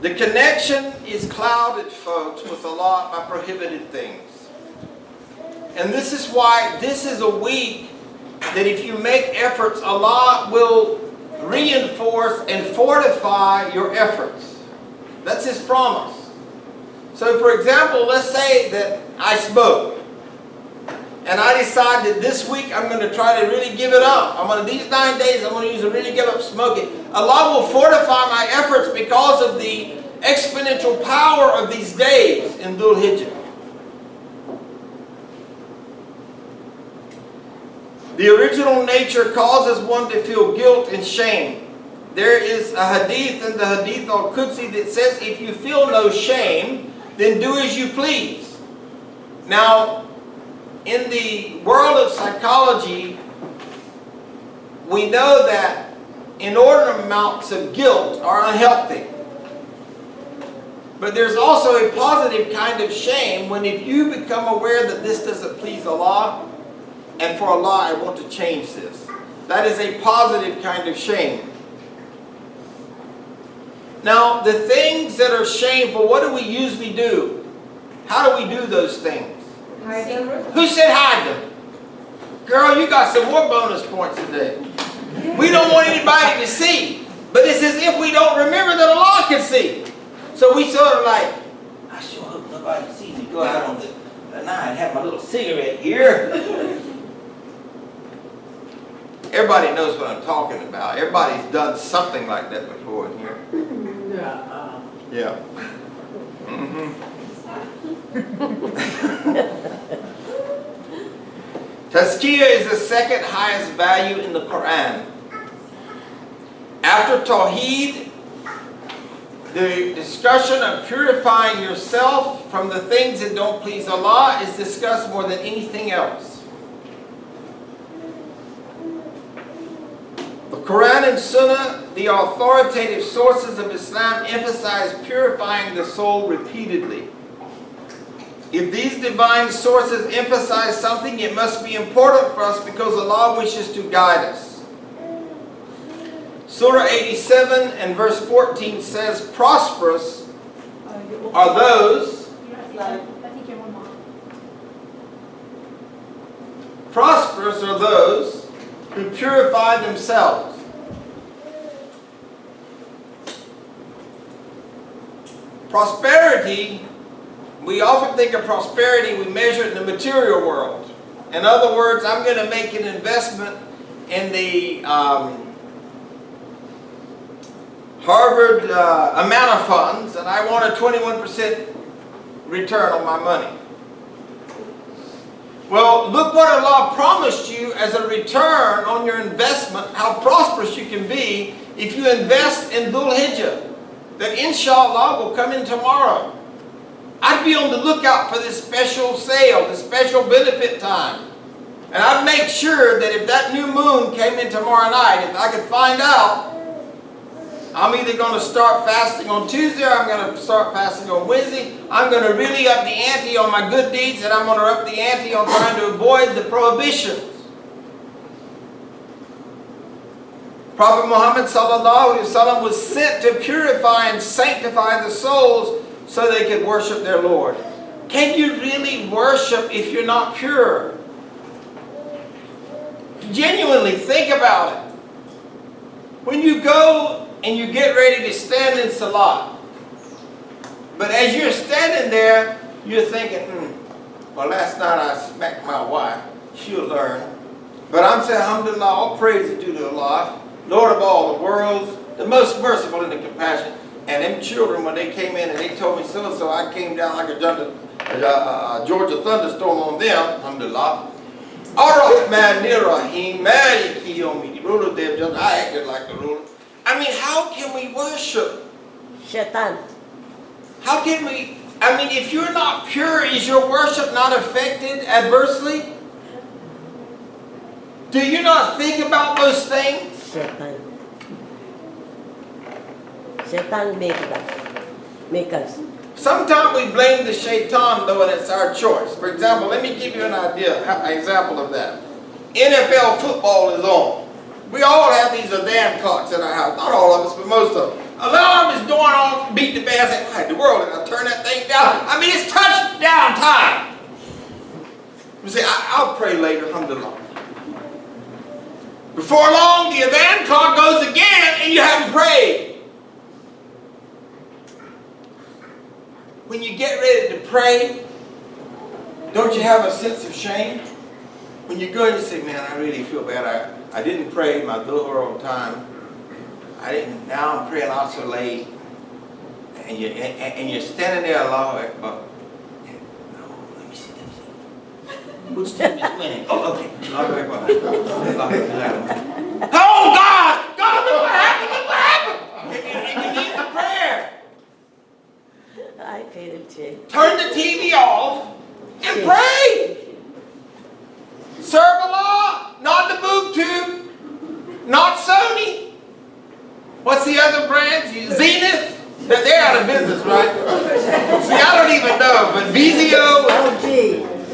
The connection is clouded, folks, with Allah by prohibited things. And this is why this is a week that if you make efforts, Allah will reinforce and fortify your efforts. That's His promise. So for example, let's say that I smoke. And I decide that this week I'm going to try to really give it up. These 9 days I'm going to use to really give up smoking. Allah will fortify my efforts because of the exponential power of these days in Dhul Hijjah. The original nature causes one to feel guilt and shame. There is a hadith in the Hadith al-Qudsi that says, if you feel no shame, then do as you please. Now, in the world of psychology, we know that inordinate amounts of guilt are unhealthy. But there's also a positive kind of shame when if you become aware that this doesn't please Allah, and for Allah I want to change this. That is a positive kind of shame. Now, the things that are shameful, what do we usually do? How do we do those things? Hide them. Who said hide them? Girl, you got some more bonus points today. We don't want anybody to see. But it's as if we don't remember that Allah can see. So we sort of like, I sure hope nobody sees me go out on the night and have my little cigarette here. Everybody knows what I'm talking about. Everybody's done something like that before in here. Yeah. Tazkiyah is the second highest value in the Quran. After Tawheed, the discussion of purifying yourself from the things that don't please Allah is discussed more than anything else. The Quran and Sunnah, the authoritative sources of Islam, emphasize purifying the soul repeatedly. If these divine sources emphasize something, it must be important for us because Allah wishes to guide us. Surah 87 and verse 14 says, prosperous are those who purify themselves. Prosperity, we often think of prosperity, we measure it in the material world. In other words, I'm going to make an investment in the Harvard amount of funds, and I want a 21% return on my money. Well, look what Allah promised you as a return on your investment, how prosperous you can be if you invest in Dhul Hijjah, that inshallah will come in tomorrow. I'd be on the lookout for this special sale, this special benefit time. And I'd make sure that if that new moon came in tomorrow night, if I could find out, I'm either going to start fasting on Tuesday or I'm going to start fasting on Wednesday. I'm going to really up the ante on my good deeds, and I'm going to up the ante on trying to avoid the prohibitions. Prophet Muhammad ﷺ was sent to purify and sanctify the souls so they could worship their Lord. Can you really worship if you're not pure? Genuinely think about it. When you go and you get ready to stand in salat, but as you're standing there, you're thinking, well, last night I smacked my wife. She'll learn. But I'm saying, alhamdulillah, all praise is due to Allah, Lord of all the worlds, the most merciful and the compassionate. And them children, when they came in and they told me so, I came down like a Georgia thunderstorm on them, alhamdulillah. Ar-Rahmanir Rahim, Maliki Yawmiddin. Ruler, I acted like a ruler. I mean, how can we worship? Shaitan. How can we, if you're not pure, is your worship not affected adversely? Do you not think about those things? Shaitan. Shaitan make us. Sometimes we blame the shaitan, though, and it's our choice. For example, let me give you an example of that. NFL football is on. We all have these Adhan clocks in our house. Not all of us, but most of them. Alarm is going off, beat the bell. I say, why in the world did I turn that thing down? I mean, it's touchdown time. You say, I'll pray later, alhamdulillah. Before long, the Adhan clock goes again, and you haven't prayed. When you get ready to pray, don't you have a sense of shame? When you go and you say, man, I really feel bad. I didn't pray my Dhul on time. Now I'm praying out so late. And you're standing there, Allahu Akbar. No, let me see. Which team is winning? Oh, okay. Allahu Akbar. Oh, God! God, look what happened! Look what happened! And you need the prayer. I feel it. Turn the TV off and pray. Serve Allah, not the boob tube, not Sony. What's the other brand? Zenith? They're out of business, right? See, I don't even know, but VZO,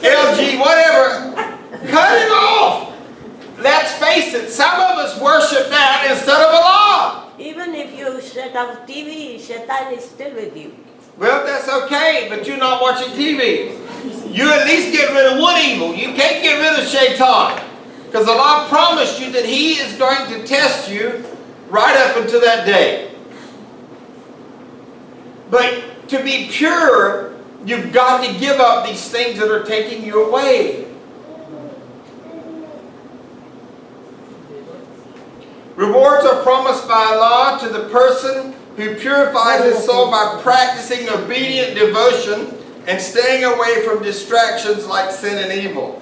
LG, whatever. Cut it off. Let's face it, some of us worship that instead of Allah. Even if you shut off TV, Shaitan is still with you. Well, that's okay, but you're not watching TV. You at least get rid of one evil. You can't get rid of Shaitan. Because Allah promised you that He is going to test you right up until that day. But to be pure, you've got to give up these things that are taking you away. Rewards are promised by Allah to the person who purifies his soul by practicing obedient devotion and staying away from distractions like sin and evil.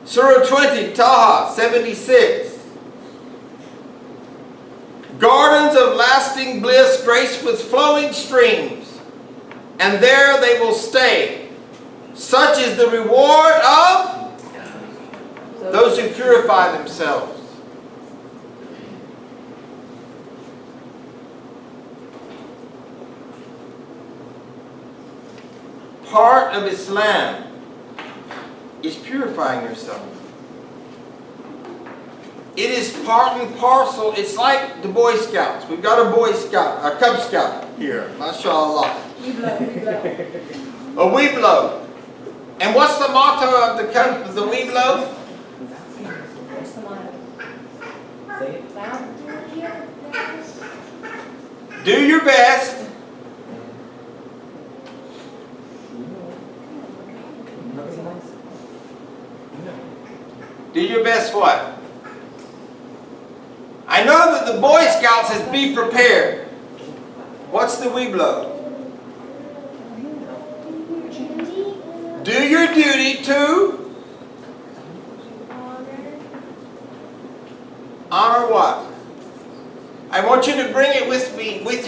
Surah 20, Taha 76. Gardens of lasting bliss graced with flowing streams, and there they will stay. Such is the reward of those who purify themselves. Part of Islam is purifying yourself. It is part and parcel. It's like the Boy Scouts. We've got a Boy Scout, a Cub Scout here, mashallah. A Weeblo. And what's the motto of the Cubs, of the Weeblo? What's the motto? Say it. Do your best. Do your best what? I know that the Boy Scouts says be prepared. What's the Weeblo? Do your duty to honor what? I want you to bring it with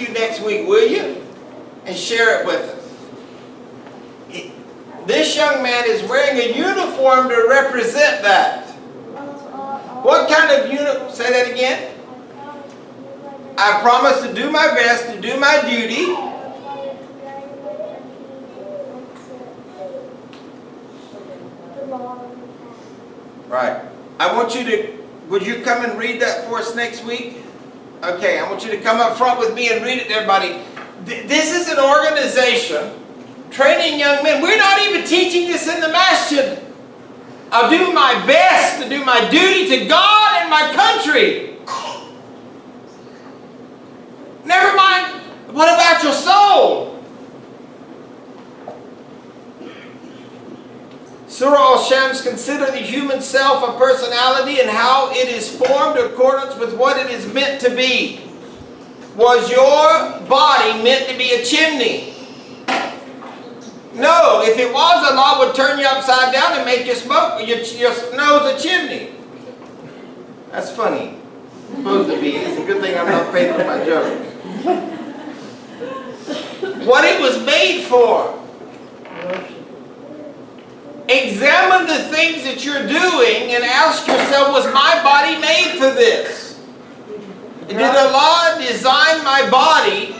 you next week, will you? And share it with us. This young man is wearing a uniform to represent that. What kind of uniform? Say that again. I promise to do my best, to do my duty. Right. I want you to, would you come and read that for us next week? Okay, I want you to come up front with me and read it to everybody. This is an organization training young men. We're not even teaching this in the masjid. I'll do my best to do my duty to God and my country. Never mind, what about your soul? Surah Al-Shams, consider the human self a personality and how it is formed in accordance with what it is meant to be. Was your body meant to be a chimney? No, if it was, Allah would turn you upside down and make you smoke your nose a chimney. That's funny. It's supposed to be. It's a good thing I'm not paid for my joke. What it was made for. Examine the things that you're doing and ask yourself, was my body made for this? Did Allah design my body,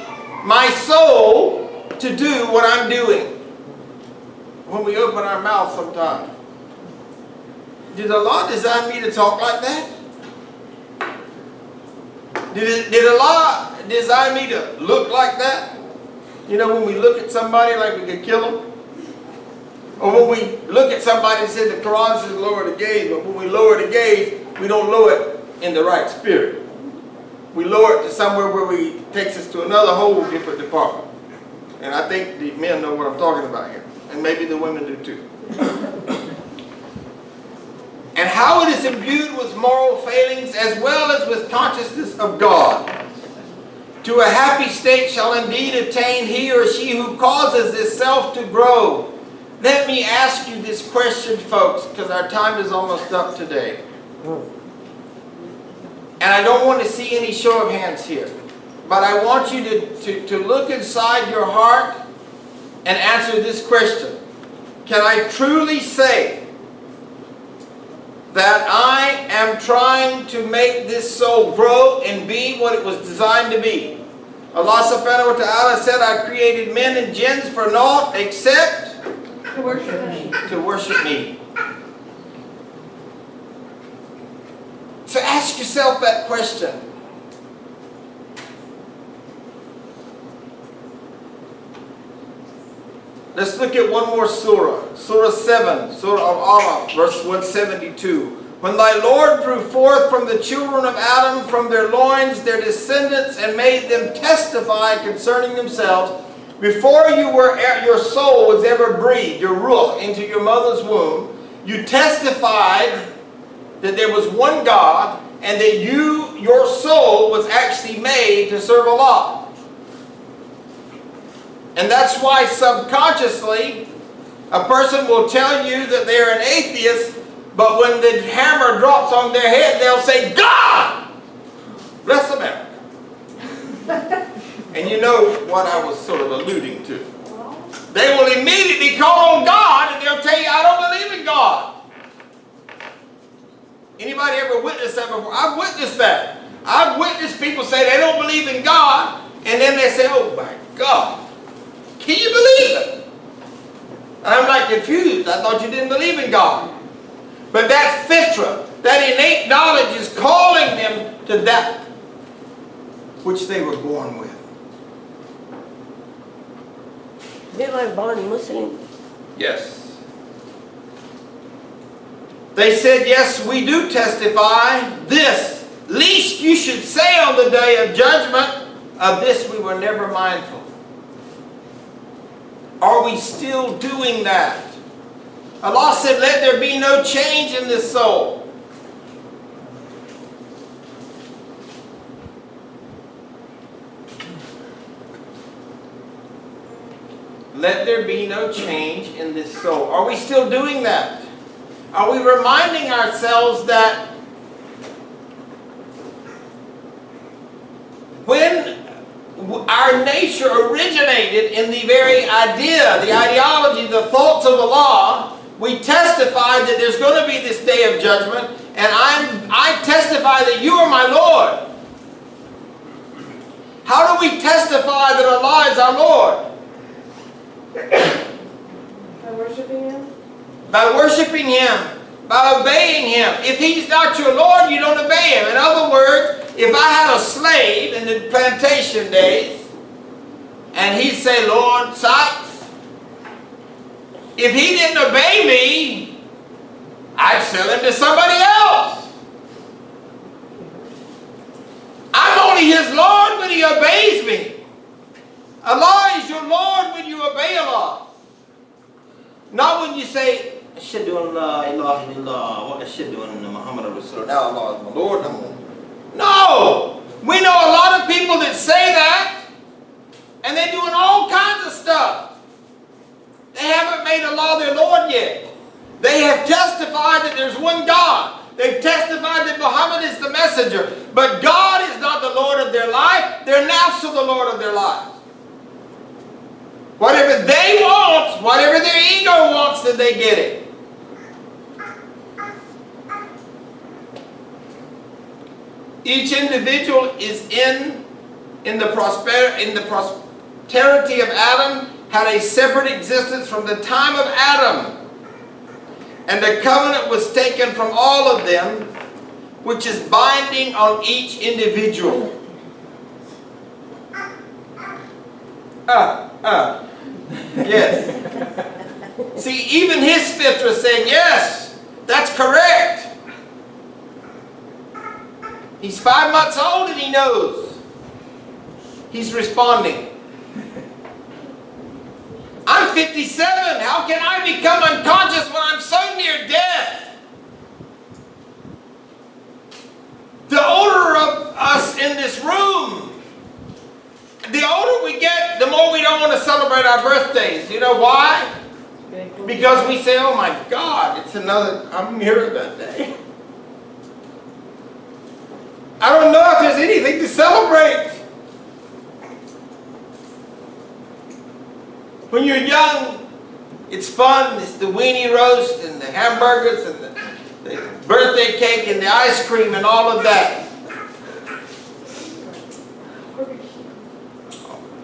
my soul, to do what I'm doing? When we open our mouth sometimes. Did Allah design me to talk like that? Did Allah design me to look like that? You know, when we look at somebody like we could kill them? Or when we look at somebody and say the Quran says lower the gaze, but when we lower the gaze, we don't lower it in the right spirit. We lower it to somewhere where it takes us to another whole different department. And I think the men know what I'm talking about here. And maybe the women do too. And how it is imbued with moral failings as well as with consciousness of God. To a happy state shall indeed attain he or she who causes this self to grow. Let me ask you this question, folks, because our time is almost up today. And I don't want to see any show of hands here. But I want you to look inside your heart and answer this question. Can I truly say that I am trying to make this soul grow and be what it was designed to be? Allah subhanahu wa ta'ala said, I created men and jinns for naught except To worship me. to worship me. So ask yourself that question. Let's look at one more surah. Surah 7, Surah of Araf, verse 172. When thy Lord drew forth from the children of Adam from their loins their descendants and made them testify concerning themselves, before your soul was ever breathed, your ruh, into your mother's womb, you testified that there was one God and that your soul was actually made to serve Allah. And that's why subconsciously a person will tell you that they're an atheist, but when the hammer drops on their head, they'll say, God! Bless America. And you know what I was sort of alluding to. They will immediately call on God and they'll tell you, I don't believe in God. Anybody ever witnessed that before? I've witnessed that. I've witnessed people say they don't believe in God, and then they say, oh my God. Can you believe it? And I'm like confused. I thought you didn't believe in God. But that fitra, that innate knowledge is calling them to that which they were born with. They were born Muslim. Yes. They said, yes, we do testify this. Least you should say on the day of judgment, of this we were never mindful. Are we still doing that? Allah said, let there be no change in this soul. Let there be no change in this soul. Are we still doing that? Are we reminding ourselves that when our nature originated in the very idea, the ideology, the thoughts of Allah, we testified that there's going to be this day of judgment, and I testify that you are my Lord. How do we testify that Allah is our Lord? By worshiping Him? By worshiping Him, by obeying Him. If He's not your Lord, you don't obey Him. In other words, if I had a slave in the plantation days, and he'd say, Lord Sykes, if he didn't obey me, I'd sell him to somebody else. I'm only his Lord when he obeys me. Allah is your Lord when you obey Allah. Not when you say, Ashhadu an la ilaha illallah wa ashhadu anna Muhammadan Rasulullah. Now Allah is my Lord. No! We know a lot of people that say that, and they're doing all kinds of stuff. They haven't made Allah their Lord yet. They have testified that there's one God. They've testified that Muhammad is the messenger. But God is not the Lord of their life. They're nafs the Lord of their life. Whatever they want, whatever their ego wants, then they get it. Each individual is in the posterity of Adam, had a separate existence from the time of Adam. And the covenant was taken from all of them, which is binding on each individual. Yes. See, even his fifth was saying, yes, that's correct. He's 5 months old and he knows. He's responding. I'm 57. How can I become unconscious when I'm so near death? The older of us in this room, the older we get, the more we don't want to celebrate our birthdays. You know why? Because we say, oh my God, it's another, I'm here that day. I don't know if there's anything to celebrate. When you're young, it's fun. It's the weenie roast and the hamburgers and the birthday cake and the ice cream and all of that.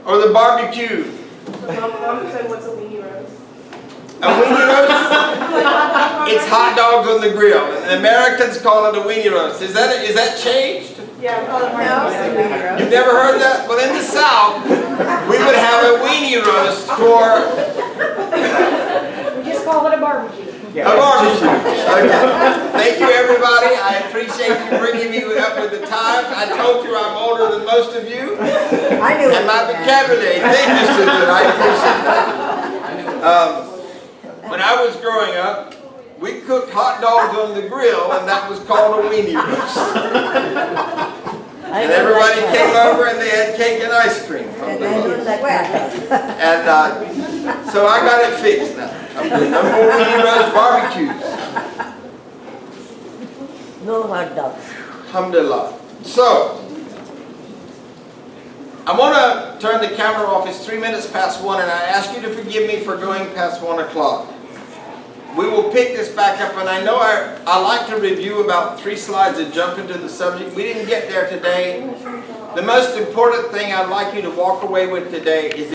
Or the barbecue. Mom said, what's a weenie roast? A weenie roast? It's hot dogs on the grill. And the Americans call it a weenie roast. Is that changed? Yeah, we call it weenie roast. You've never heard that? Well, in the South, we would have a weenie roast for We just call it a barbecue. a barbecue. Okay. Thank you, everybody. I appreciate you bringing me up with the times. I told you I'm older than most of you. I knew And my vocabulary. Thank you, Susan. I appreciate that. When I was growing up, we cooked hot dogs on the grill, and that was called a weenie roast. And everybody came over, and they had cake and ice cream from And the then he was like, well, And so I got it fixed now. No more weenie roast barbecues. No hot dogs. Alhamdulillah. So, I want to turn the camera off. It's 3 minutes past 1, and I ask you to forgive me for going past 1 o'clock. We will pick this back up, and I know I like to review about 3 slides and jump into the subject. We didn't get there today. The most important thing I'd like you to walk away with today is